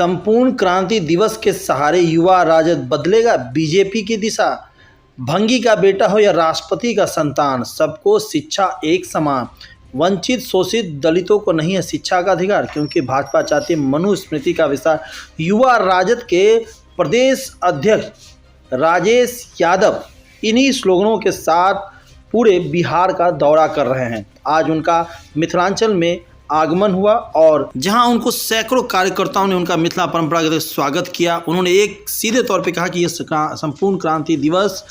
संपूर्ण क्रांति दिवस के सहारे युवा राजद बदलेगा बीजेपी की दिशा। भंगी का बेटा हो या राष्ट्रपति का संतान, सबको शिक्षा एक समान। वंचित शोषित दलितों को नहीं है शिक्षा का अधिकार, क्योंकि भाजपा चाहती है मनुस्मृति का विस्तार। युवा राजद के प्रदेश अध्यक्ष राजेश यादव इन्हीं स्लोगनों के साथ पूरे बिहार का दौरा कर रहे हैं। आज उनका मिथिलांचल में आगमन हुआ और जहां उनको सैकड़ों कार्यकर्ताओं ने उनका मिथिला परंपरागत स्वागत किया। उन्होंने एक सीधे तौर पे कहा कि यह संपूर्ण क्रांति दिवस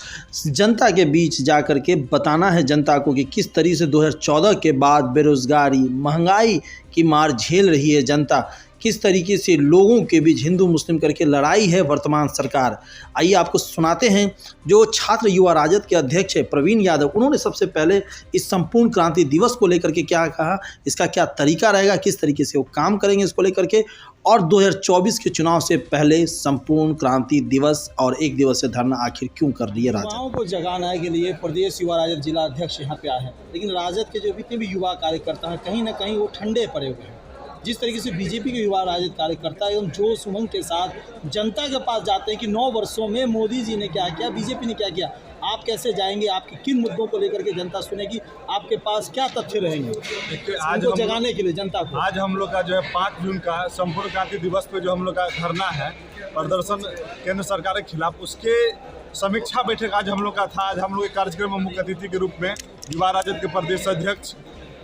जनता के बीच जाकर के बताना है जनता को कि किस तरीके से 2014 के बाद बेरोजगारी, महंगाई की मार झेल रही है जनता, किस तरीके से लोगों के बीच हिंदू मुस्लिम करके लड़ाई है वर्तमान सरकार। आइए आपको सुनाते हैं जो छात्र युवा राजद के अध्यक्ष है प्रवीण यादव, उन्होंने सबसे पहले इस संपूर्ण क्रांति दिवस को लेकर के क्या कहा, इसका क्या तरीका रहेगा, किस तरीके से वो काम करेंगे इसको लेकर के, और 2024 के चुनाव से पहले संपूर्ण क्रांति दिवस और एक दिवसीय धरना आखिर क्यों कर रही है राजद। युवाओं को जगाने के लिए प्रदेश युवा राजद जिला अध्यक्ष यहाँ पे आए हैं, लेकिन राजद के जो जितने भी युवा कार्यकर्ता हैं कहीं ना कहीं वो ठंडे पड़े हुए हैं। जिस तरीके से बीजेपी के युवा राजद कार्यकर्ता एवं जोश उमंग के साथ जनता के पास जाते हैं कि 9 वर्षों में मोदी जी ने क्या किया, बीजेपी ने क्या किया, आप कैसे जाएंगे, आपके किन मुद्दों को लेकर के जनता सुनेगी, आपके पास क्या तथ्य रहेंगे आज जगाने के लिए जनता को। आज हम लोग का जो है 5 जून का संपूर्ण क्रांति दिवस पे जो हम लोग का धरना है प्रदर्शन केंद्र सरकार के खिलाफ, उसके समीक्षा बैठक आज हम लोग का था। आज हम लोग एक कार्यक्रम में मुख्य अतिथि के रूप में युवा राजद के प्रदेश अध्यक्ष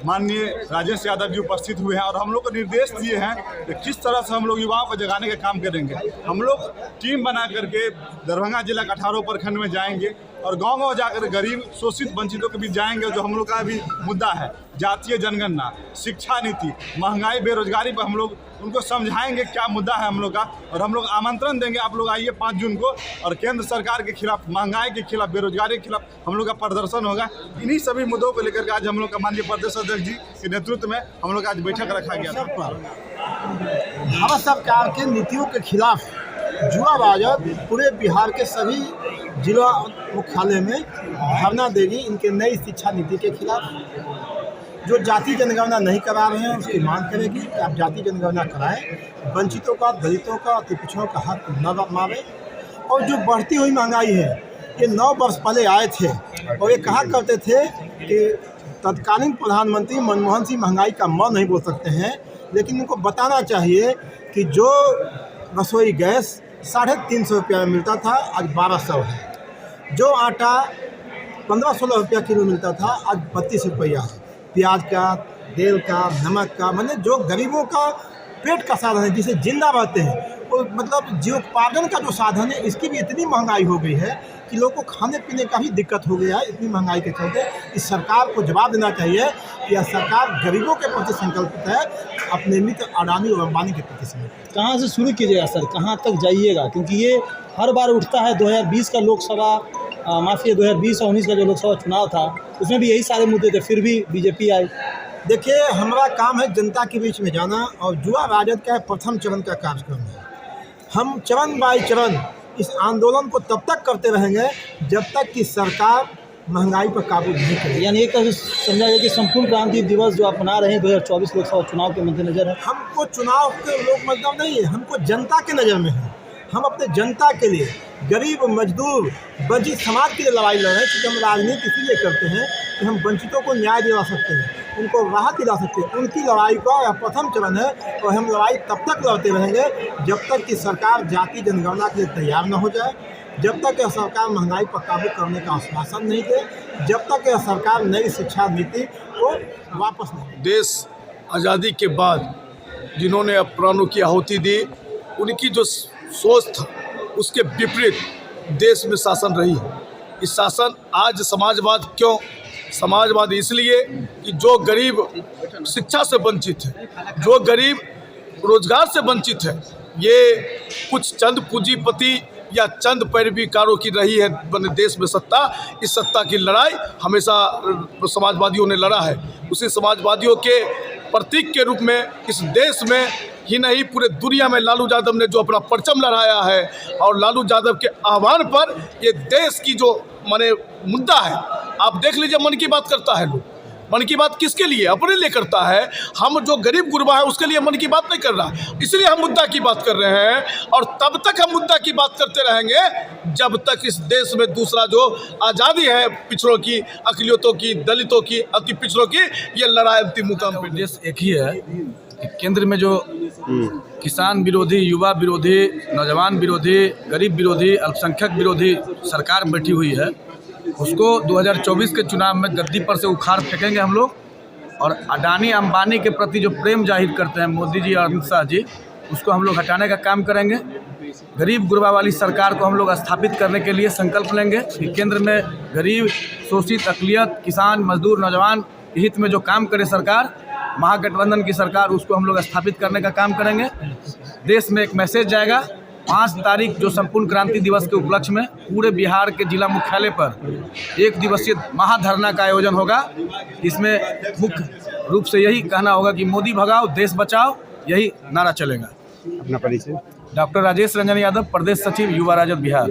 माननीय राजेश यादव जी उपस्थित हुए हैं और हम लोग को निर्देश दिए हैं कि किस तरह से हम लोग युवाओं को जगाने का काम करेंगे। हम लोग टीम बना करके दरभंगा जिला के 18 प्रखंड में जाएंगे और गांव-गांव जाकर गरीब शोषित वंचितों के बीच जाएंगे। जो हम लोग का भी मुद्दा है जातीय जनगणना, शिक्षा नीति, महंगाई, बेरोजगारी पर हम लोग उनको समझाएंगे क्या मुद्दा है हम लोग का, और हम लोग आमंत्रण देंगे आप लोग आइए 5 जून को और केंद्र सरकार के खिलाफ, महंगाई के खिलाफ, बेरोजगारी के खिलाफ हम लोग का प्रदर्शन होगा। इन्हीं सभी मुद्दों को लेकर के आज हम लोग का माननीय प्रदेश अध्यक्ष जी के नेतृत्व में हम लोग आज बैठक रखा गया था। भारत सरकार के नीतियों के खिलाफ युवा राजद पूरे बिहार के सभी जिला मुख्यालय में धरना देगी। इनके नई शिक्षा नीति के खिलाफ जो जाति जनगणना नहीं करा रहे हैं उसकी मांग करेगी कि आप जाति जनगणना कराएं, वंचितों का, दलितों का, अति पिछड़ों का हक न मारे। और जो बढ़ती हुई महंगाई है, ये 9 वर्ष पहले आए थे और ये कहा करते थे कि तत्कालीन प्रधानमंत्री मनमोहन सिंह महंगाई का म नहीं बोल सकते हैं, लेकिन इनको बताना चाहिए कि जो रसोई गैस 350 रुपये में मिलता था आज 1200 है, जो आटा 15-16 रुपया किलो मिलता था आज 32 रुपया है। प्याज का, तेल का, नमक का, मतलब जो गरीबों का पेट का साधन है, जिसे जिंदा रहते हैं, और मतलब जीवोत्पादन का जो साधन है, इसकी भी इतनी महंगाई हो गई है कि लोगों को खाने पीने का भी दिक्कत हो गया है। इतनी महंगाई के चलते इस सरकार को जवाब देना चाहिए कि यह सरकार गरीबों के प्रति संकल्पित है, अपने मित्र अडानी और अंबानी के प्रति संकल्पित। कहाँ से शुरू कीजिएगा सर, कहाँ तक जाइएगा, क्योंकि ये हर बार उठता है। 2020 का लोकसभा 2020 और 19 का जो लोकसभा चुनाव था उसमें भी यही सारे मुद्दे थे, फिर भी बीजेपी आई। देखिए, हमारा काम है जनता के बीच में जाना और युवा राजद का प्रथम चरण का कार्यक्रम है। हम चरण बाय चरण इस आंदोलन को तब तक करते रहेंगे जब तक कि सरकार महंगाई पर काबू नहीं करेगी। यानी एक तरह से समझा जाए कि संपूर्ण क्रांति दिवस जो आप मना रहे हैं 2024 लोकसभा चुनाव के मद्देनजर है। हमको चुनाव के लोग मतलब नहीं है, हमको जनता के नज़र में है। हम अपने जनता के लिए, गरीब, मजदूर, वंचित समाज के लिए लड़ाई लड़ रहे हैं, क्योंकि हम राजनीति इसीलिए करते हैं कि हम वंचितों को न्याय दिला सकते हैं, उनको राहत दिला सकते हैं। उनकी लड़ाई का यह प्रथम चरण है और हम लड़ाई तब तक लड़ते रहेंगे जब तक कि सरकार जाति जनगणना के लिए तैयार न हो जाए, जब तक यह सरकार महंगाई पर काबू करने का आश्वासन नहीं दे, जब तक यह सरकार नई शिक्षा नीति को वापस नहीं। देश आज़ादी के बाद जिन्होंने प्राणों की आहुति दी, उनकी जो सोच था उसके विपरीत देश में शासन रही है। इस शासन आज समाजवाद, क्यों समाजवाद, इसलिए कि जो गरीब शिक्षा से वंचित है, जो गरीब रोजगार से वंचित है, ये कुछ चंद पूंजीपति या चंद पैरवीकारों की रही है देश में सत्ता। इस सत्ता की लड़ाई हमेशा समाजवादियों ने लड़ा है। उसी समाजवादियों के प्रतीक के रूप में इस देश में ही नहीं पूरे दुनिया में लालू यादव ने जो अपना परचम लहराया है, और लालू यादव के आह्वान पर ये देश की जो माने मुद्दा है, आप देख लीजिए मन की बात करता है लोग, मन की बात किसके लिए? अपने लिए करता है। हम जो गरीब गुरबा है उसके लिए मन की बात नहीं कर रहा, इसलिए हम मुद्दा की बात कर रहे हैं। और तब तक हम मुद्दा की बात करते रहेंगे जब तक इस देश में दूसरा जो आज़ादी है पिछड़ों की, अक़लियतों की, दलितों की, अति पिछड़ों की, ये लड़ाई अंतिम मुकाम पे। उद्देश्य एक ही है कि केंद्र में जो किसान विरोधी, युवा विरोधी, नौजवान विरोधी, गरीब विरोधी, अल्पसंख्यक विरोधी सरकार बैठी हुई है, उसको 2024 के चुनाव में गद्दी पर से उखाड़ फेंकेंगे हम लोग। और अडानी अंबानी के प्रति जो प्रेम जाहिर करते हैं मोदी जी और अमित शाह जी, उसको हम लोग हटाने का काम करेंगे। गरीब गुरबा वाली सरकार को हम लोग स्थापित करने के लिए संकल्प लेंगे कि केंद्र में गरीब, शोषित, अक़लियत, किसान, मजदूर, नौजवान के हित में जो काम करे सरकार, महागठबंधन की सरकार, उसको हम लोग स्थापित करने का काम करेंगे। देश में एक मैसेज जाएगा 5 तारीख जो संपूर्ण क्रांति दिवस के उपलक्ष्य में पूरे बिहार के जिला मुख्यालय पर 1 दिवसीय महाधरना का आयोजन होगा। इसमें मुख्य रूप से यही कहना होगा कि मोदी भगाओ, देश बचाओ, यही नारा चलेगा। अपना परिचय। डॉक्टर राजेश रंजन यादव, प्रदेश सचिव, युवा राजद बिहार।